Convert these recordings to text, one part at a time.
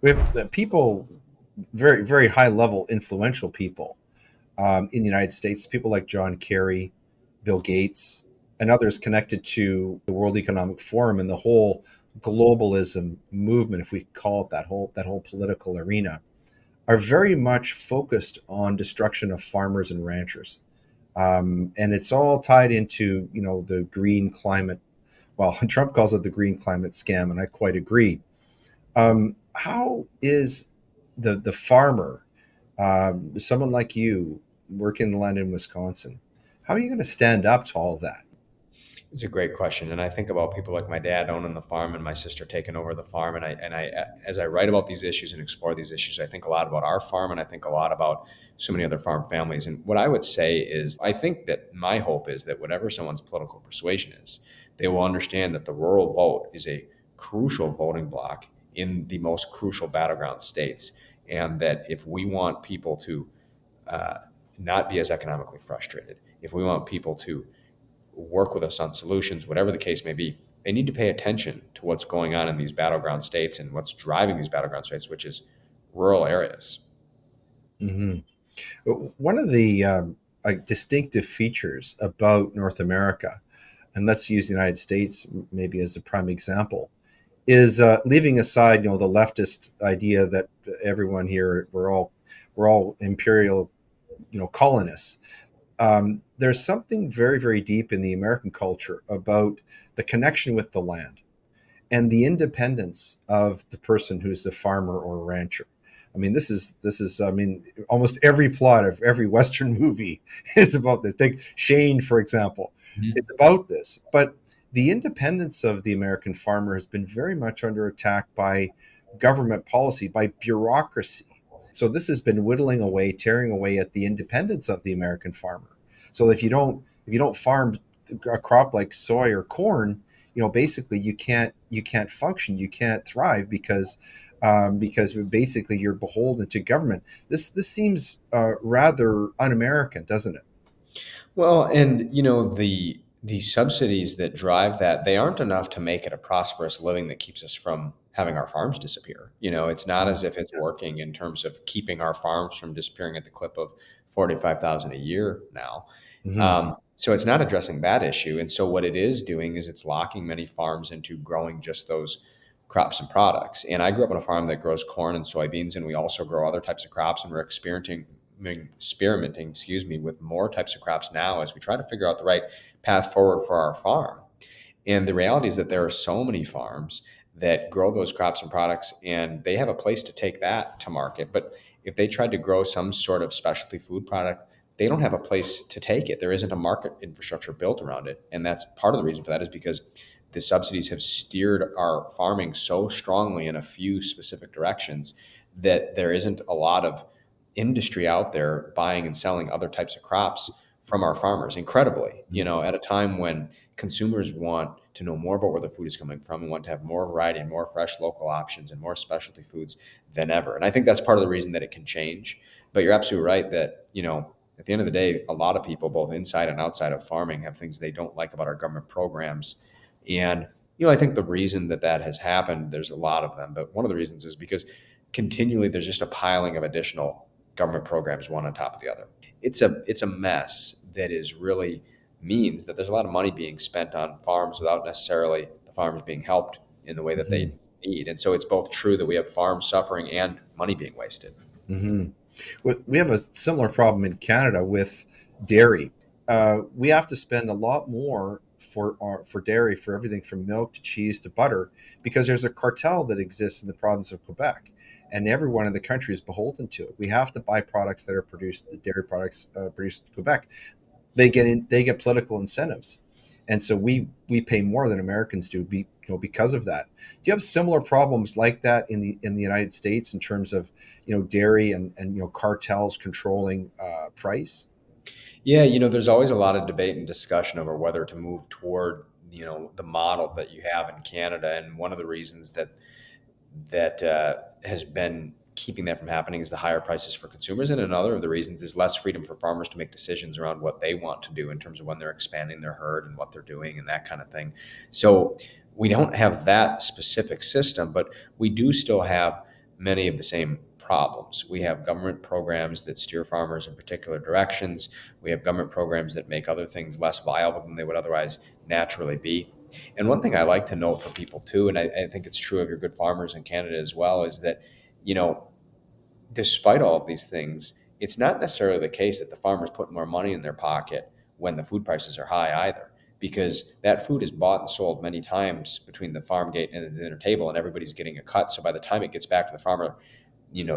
We have the people, very, very high level, influential people in the United States, people like John Kerry, Bill Gates, and others connected to the World Economic Forum and the whole globalism movement, if we call it that whole political arena, are very much focused on destruction of farmers and ranchers. And it's all tied into, the green climate. Well, Trump calls it the green climate scam, and I quite agree. How is the farmer, someone like you, working the land in Wisconsin, how are you going to stand up to all of that? It's a great question, and I think about people like my dad owning the farm and my sister taking over the farm. And I, as I write about these issues and explore these issues, I think a lot about our farm, and I think a lot about so many other farm families. And what I would say is, I think that my hope is that whatever someone's political persuasion is, they will understand that the rural vote is a crucial voting block in the most crucial battleground states, and that if we want people to uh, not be as economically frustrated, if we want people to work with us on solutions, whatever the case may be, they need to pay attention to what's going on in these battleground states and what's driving these battleground states, which is rural areas. Hmm. One of the distinctive features about North America, and let's use the United States maybe as a prime example, is leaving aside, the leftist idea that everyone here, we're all imperial, colonists. There's something very, very deep in the American culture about the connection with the land and the independence of the person who's the farmer or rancher. I mean, this is. I mean, almost every plot of every Western movie is about this. Take Shane, for example. Mhm. It's about this, but the independence of the American farmer has been very much under attack by government policy, by bureaucracy. So this has been whittling away, tearing away at the independence of the American farmer. So if you don't farm a crop like soy or corn, basically you can't function, you can't thrive because basically you're beholden to government. This seems rather un-American, doesn't it? Well, and the subsidies that drive that, they aren't enough to make it a prosperous living that keeps us from having our farms disappear. It's not as if it's working in terms of keeping our farms from disappearing at the clip of 45,000 a year now. Hmm. So it's not addressing that issue. And so what it is doing is it's locking many farms into growing just those crops and products. And I grew up on a farm that grows corn and soybeans, and we also grow other types of crops, and we're experimenting, with more types of crops now as we try to figure out the right path forward for our farm. And the reality is that there are so many farms that grow those crops and products, and they have a place to take that to market. But if they tried to grow some sort of specialty food product, they don't have a place to take it. There isn't a market infrastructure built around it. And that's part of the reason for that, is because the subsidies have steered our farming so strongly in a few specific directions that there isn't a lot of industry out there buying and selling other types of crops from our farmers. Incredibly, at a time when consumers want to know more about where the food is coming from and want to have more variety and more fresh local options and more specialty foods than ever. And I think that's part of the reason that it can change. But you're absolutely right that, at the end of the day, a lot of people, both inside and outside of farming, have things they don't like about our government programs. And, I think the reason that that has happened, there's a lot of them, but one of the reasons is because continually there's just a piling of additional government programs, one on top of the other. It's a mess that is really means that there's a lot of money being spent on farms without necessarily the farmers being helped in the way that Hmm. they need. And so it's both true that we have farms suffering and money being wasted. Hmm. We have a similar problem in Canada with dairy. We have to spend a lot more for dairy, for everything from milk to cheese to butter, because there's a cartel that exists in the province of Quebec, and everyone in the country is beholden to it. We have to buy products that are produced, dairy products produced in Quebec. They get political incentives, and so we pay more than Americans do, because of that. Do you have similar problems like that in the United States in terms of dairy and cartels controlling price? Yeah, there's always a lot of debate and discussion over whether to move toward, the model that you have in Canada. And one of the reasons that has been keeping that from happening is the higher prices for consumers. And another of the reasons is less freedom for farmers to make decisions around what they want to do in terms of when they're expanding their herd and what they're doing and that kind of thing. So we don't have that specific system, but we do still have many of the same problems. We have government programs that steer farmers in particular directions. We have government programs that make other things less viable than they would otherwise naturally be. And one thing I like to note for people too, and I think it's true of your good farmers in Canada as well, is that, you know, despite all of these things, it's not necessarily the case that the farmers put more money in their pocket when the food prices are high either, because that food is bought and sold many times between the farm gate and the dinner table, and everybody's getting a cut. So by the time it gets back to the farmer,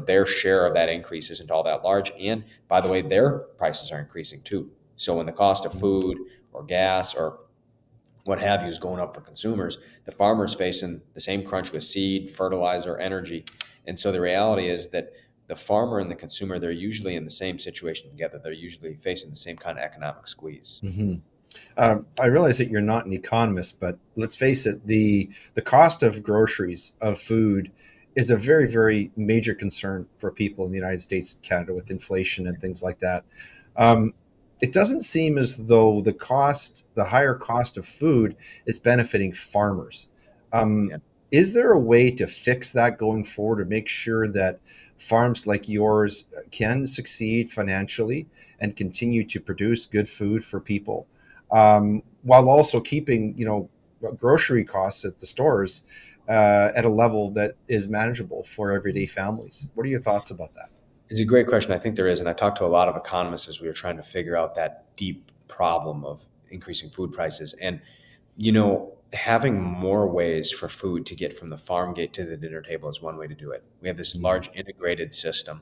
their share of that increase isn't all that large. And by the way, their prices are increasing too. So when the cost of food or gas or what have you is going up for consumers, the farmer's facing the same crunch with seed, fertilizer, energy. And so the reality is that the farmer and the consumer, they're usually in the same situation together. They're usually facing the same kind of economic squeeze. Hmm. I realize that you're not an economist, but let's face it, the cost of groceries, of food, is a very, very major concern for people in the United States and Canada with inflation and things like that. Um, it doesn't seem as though the higher cost of food is benefiting farmers. Um, Yeah. is there a way to fix that going forward to make sure that farms like yours can succeed financially and continue to produce good food for people, while also keeping, grocery costs at the stores at a level that is manageable for everyday families? What are your thoughts about that? It's a great question. I think there is. And I talked to a lot of economists as we were trying to figure out that deep problem of increasing food prices. And, having more ways for food to get from the farm gate to the dinner table is one way to do it. We have this Mm. large integrated system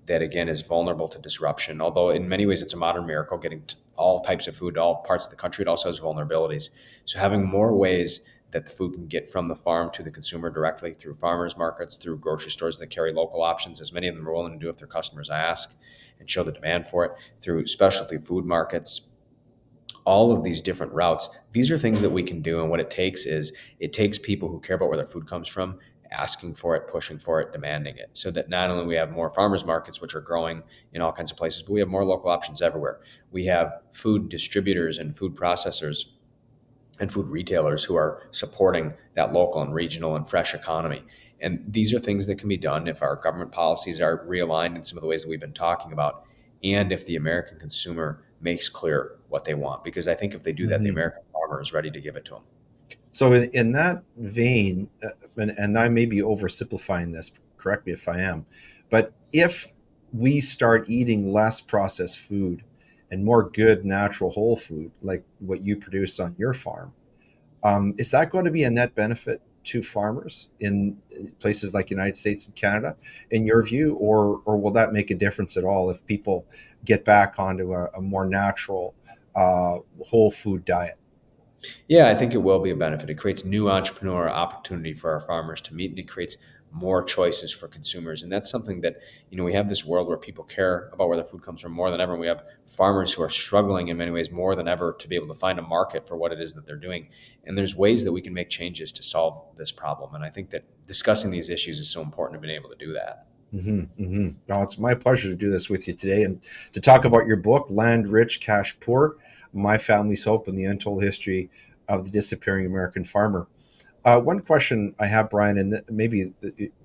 that, again, is vulnerable to disruption. Although in many ways it's a modern miracle getting all types of food to all parts of the country, it also has vulnerabilities. So having more ways that the food can get from the farm to the consumer directly through farmers markets, through grocery stores that carry local options, as many of them are willing to do if their customers ask and show the demand for it, through specialty food markets, all of these different routes. These are things that we can do. And what it takes people who care about where their food comes from, asking for it, pushing for it, demanding it, so that not only we have more farmers markets, which are growing in all kinds of places, but we have more local options everywhere. We have food distributors and food processors and food retailers who are supporting that local and regional and fresh economy. And these are things that can be done if our government policies are realigned in some of the ways that we've been talking about, and if the American consumer makes clear what they want. Because I think if they do that, the Mhm. American farmer is ready to give it to them. So, in that vein, and I may be oversimplifying this, correct me if I am, but if we start eating less processed food and more good, natural, whole food, like what you produce on your farm, is that going to be a net benefit to farmers in places like United States and Canada, in your view, or will that make a difference at all if people get back onto a more natural, whole food diet? Yeah, I think it will be a benefit. It creates new entrepreneur opportunity for our farmers to meet, and it creates more choices for consumers. And that's something that, we have this world where people care about where their food comes from more than ever. And we have farmers who are struggling in many ways more than ever to be able to find a market for what it is that they're doing. And there's ways that we can make changes to solve this problem. And I think that discussing these issues is so important to be able to do that. Hmm. Hmm. No, it's my pleasure to do this with you today and to talk about your book, Land Rich, Cash Poor: My Family's Hope and the Untold History of the Disappearing American Farmer. One question I have, Brian, and maybe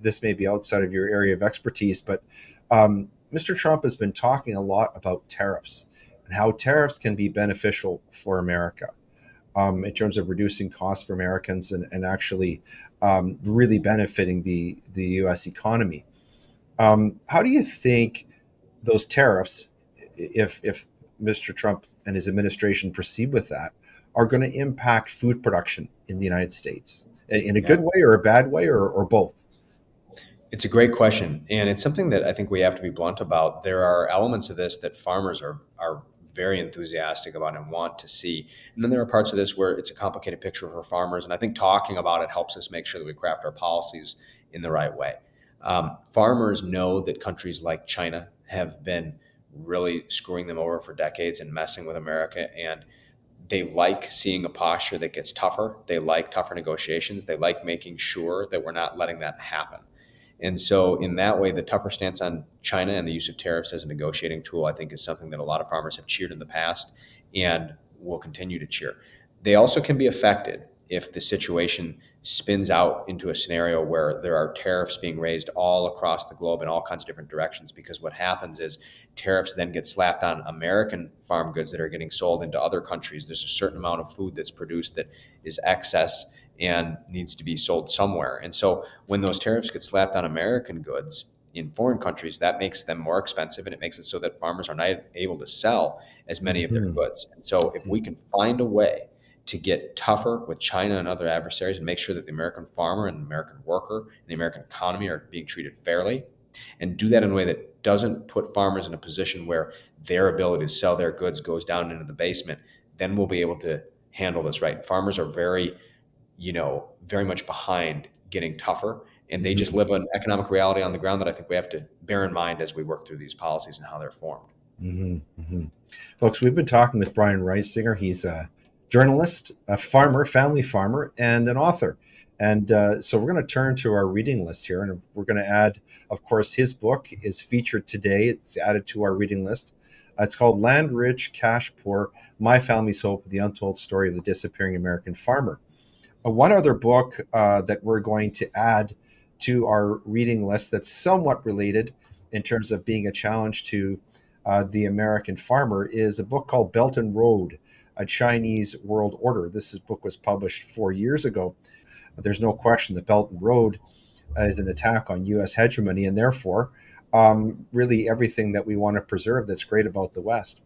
this may be outside of your area of expertise, but Mr. Trump has been talking a lot about tariffs and how tariffs can be beneficial for America, in terms of reducing costs for Americans and actually really benefiting the U.S. economy. How do you think those tariffs, if Mr. Trump and his administration proceed with that, are going to impact food production in the United States in a Yeah. good way or a bad way, or both? It's a great question, and it's something that I think we have to be blunt about. There are elements of this that farmers are very enthusiastic about and want to see, and then there are parts of this where it's a complicated picture for farmers. And I think talking about it helps us make sure that we craft our policies in the right way. Farmers know that countries like China have been really screwing them over for decades and messing with America, and they like seeing a posture that gets tougher. They like tougher negotiations. They like making sure that we're not letting that happen. And so, in that way, the tougher stance on China and the use of tariffs as a negotiating tool, I think, is something that a lot of farmers have cheered in the past and will continue to cheer. They also can be affected if the situation spins out into a scenario where there are tariffs being raised all across the globe in all kinds of different directions. Because what happens is tariffs then get slapped on American farm goods that are getting sold into other countries. There's a certain amount of food that's produced that is excess and needs to be sold somewhere. And so when those tariffs get slapped on American goods in foreign countries, that makes them more expensive, and it makes it so that farmers are not able to sell as many of their Hmm. goods. And I so if see. we can find a way to get tougher with China and other adversaries and make sure that the American farmer and the American worker and the American economy are being treated fairly, and do that in a way that doesn't put farmers in a position where their ability to sell their goods goes down into the basement, then we'll be able to handle this right. Farmers are very much behind getting tougher, and they just Hmm. live an economic reality on the ground that I think we have to bear in mind as we work through these policies and how they're formed. Hmm. Hmm. Folks, we've been talking with Brian Reisinger. He's a journalist, a farmer, family farmer, and an author. And so we're going to turn to our reading list here, and we're going to add, of course, his book is featured today. It's added to our reading list. It's called Land Rich, Cash Poor: My Family's Hope, The Untold Story of the Disappearing American Farmer. One other book that we're going to add to our reading list that's somewhat related in terms of being a challenge to the American farmer is a book called Belt and Road: A Chinese World Order. This book was published 4 years ago. There's no question that Belt and Road is an attack on U.S. hegemony, and therefore, really everything that we want to preserve that's great about the West.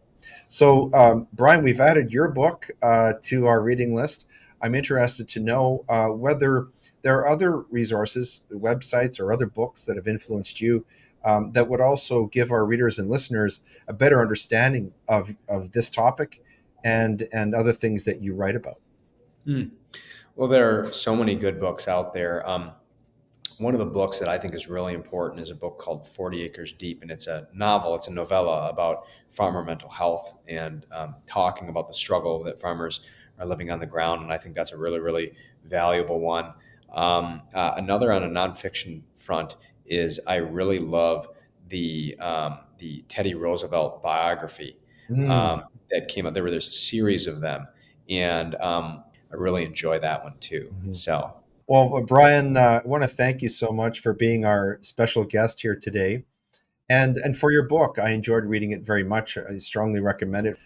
So, Brian, we've added your book to our reading list. I'm interested to know whether there are other resources, websites, or other books that have influenced you that would also give our readers and listeners a better understanding of this topic and other things that you write about. Hmm. Well, there are so many good books out there. One of the books that I think is really important is a book called 40 Acres Deep, and it's a novel, it's a novella about farmer mental health and talking about the struggle that farmers are living on the ground. And I think that's a really, really valuable one. Another on a nonfiction front is I really love the Teddy Roosevelt biography Mm. that came out. There's a series of them, and I really enjoy that one too. Mhm. So. Well, Brian, I want to thank you so much for being our special guest here today, and for your book. I enjoyed reading it very much. I strongly recommend it.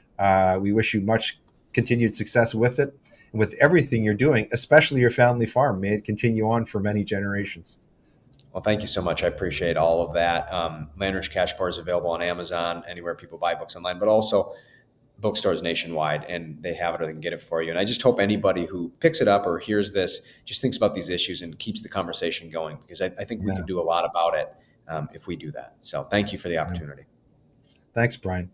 We wish you much continued success with it and with everything you're doing, especially your family farm. May it continue on for many generations. Well, thank you so much. I appreciate all of that. Landridge Cash Bar is available on Amazon, anywhere people buy books online, but also bookstores nationwide, and they have it or they can get it for you. And I just hope anybody who picks it up or hears this just thinks about these issues and keeps the conversation going, because I think we can Yeah, do a lot about it if we do that. So thank you for the yeah. opportunity. Thanks, Brian.